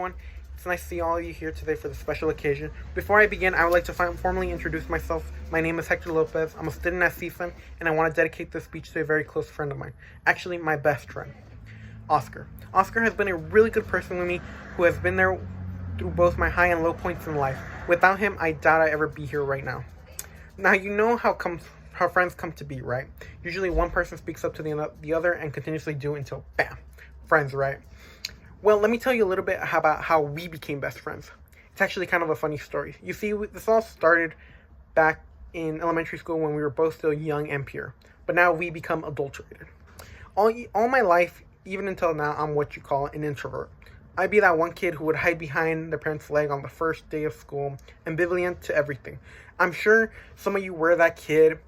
everyone. It's nice to see all of you here today for this special occasion. Before I begin, I would like to formally introduce myself. My name is Hector Lopez. I'm a student at CSUN, and I want to dedicate this speech to a very close friend of mine. Actually, my best friend, Oscar. Oscar has been a really good person with me, who has been there through both my high and low points in life. Without him, I doubt I'd ever be here right now. Now, you know how friends come to be, right? Usually one person speaks up to the other and continuously do until, bam, friends, right? Well, let me tell you a little bit about how we became best friends. It's actually kind of a funny story. You see, this all started back in elementary school when we were both still young and pure. But now we become adulterated. All my life, even until now, I'm what you call an introvert. I'd be that one kid who would hide behind their parents' leg on the first day of school, ambivalent to everything. I'm sure some of you were that kid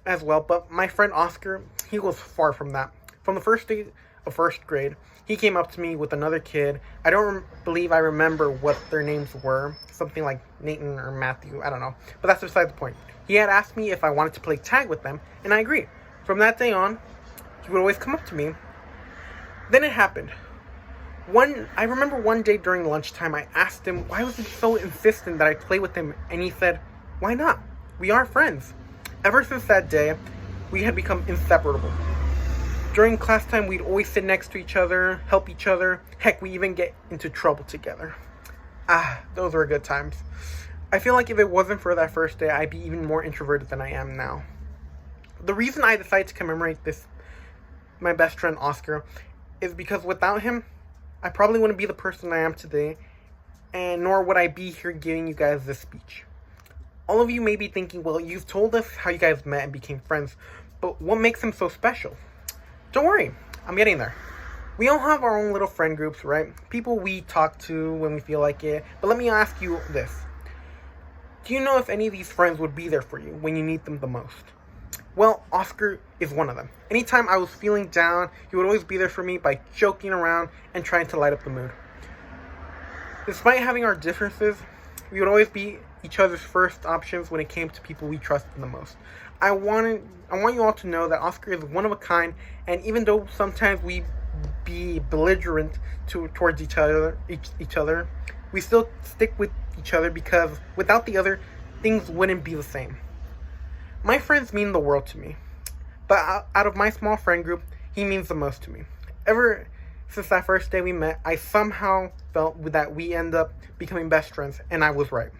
as well, but my friend Oscar, he was far from that. From the first day of first grade, he came up to me with another kid. I don't believe I remember what their names were. Something like Nathan or Matthew, I don't know. But that's beside the point. He had asked me if I wanted to play tag with them, and I agreed. From that day on, he would always come up to me. Then it happened. I remember one day during lunchtime, I asked him why was he so insistent that I play with him, and he said, "Why not? We are friends." Ever since that day, we had become inseparable. During class time, we'd always sit next to each other, help each other. Heck, we even get into trouble together. Those were good times. I feel like if it wasn't for that first day, I'd be even more introverted than I am now. The reason I decided to commemorate my best friend Oscar, is because without him, I probably wouldn't be the person I am today, and nor would I be here giving you guys this speech. All of you may be thinking, well, you've told us how you guys met and became friends, but what makes him so special? Don't worry, I'm getting there. We all have our own little friend groups, right? People we talk to when we feel like it. But let me ask you this. Do you know if any of these friends would be there for you when you need them the most? Well, Oscar is one of them. Anytime I was feeling down, he would always be there for me by joking around and trying to light up the mood. Despite having our differences, we would always be each other's first options when it came to people we trusted the most. I want you all to know that Oscar is one of a kind, and even though sometimes we be belligerent towards each other, we still stick with each other because without the other, things wouldn't be the same. My friends mean the world to me, but out of my small friend group, he means the most to me. Ever since that first day we met, I somehow felt that we end up becoming best friends, and I was right.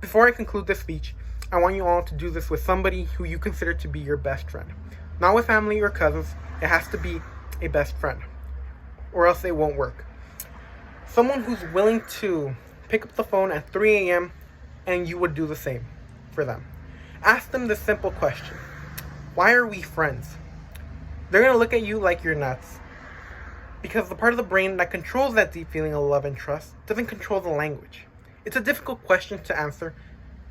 Before I conclude this speech, I want you all to do this with somebody who you consider to be your best friend. Not with family or cousins. It has to be a best friend, or else it won't work. Someone who's willing to pick up the phone at 3 a.m. and you would do the same for them. Ask them this simple question. Why are we friends? They're going to look at you like you're nuts, because the part of the brain that controls that deep feeling of love and trust doesn't control the language. It's a difficult question to answer,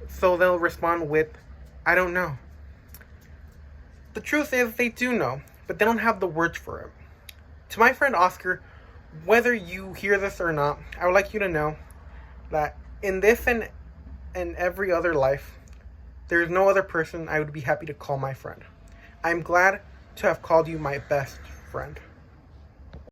so they'll respond with, "I don't know." The truth is they do know, but they don't have the words for it. To my friend Oscar, whether you hear this or not, I would like you to know that in this and every other life, there is no other person I would be happy to call my friend. I'm glad to have called you my best friend.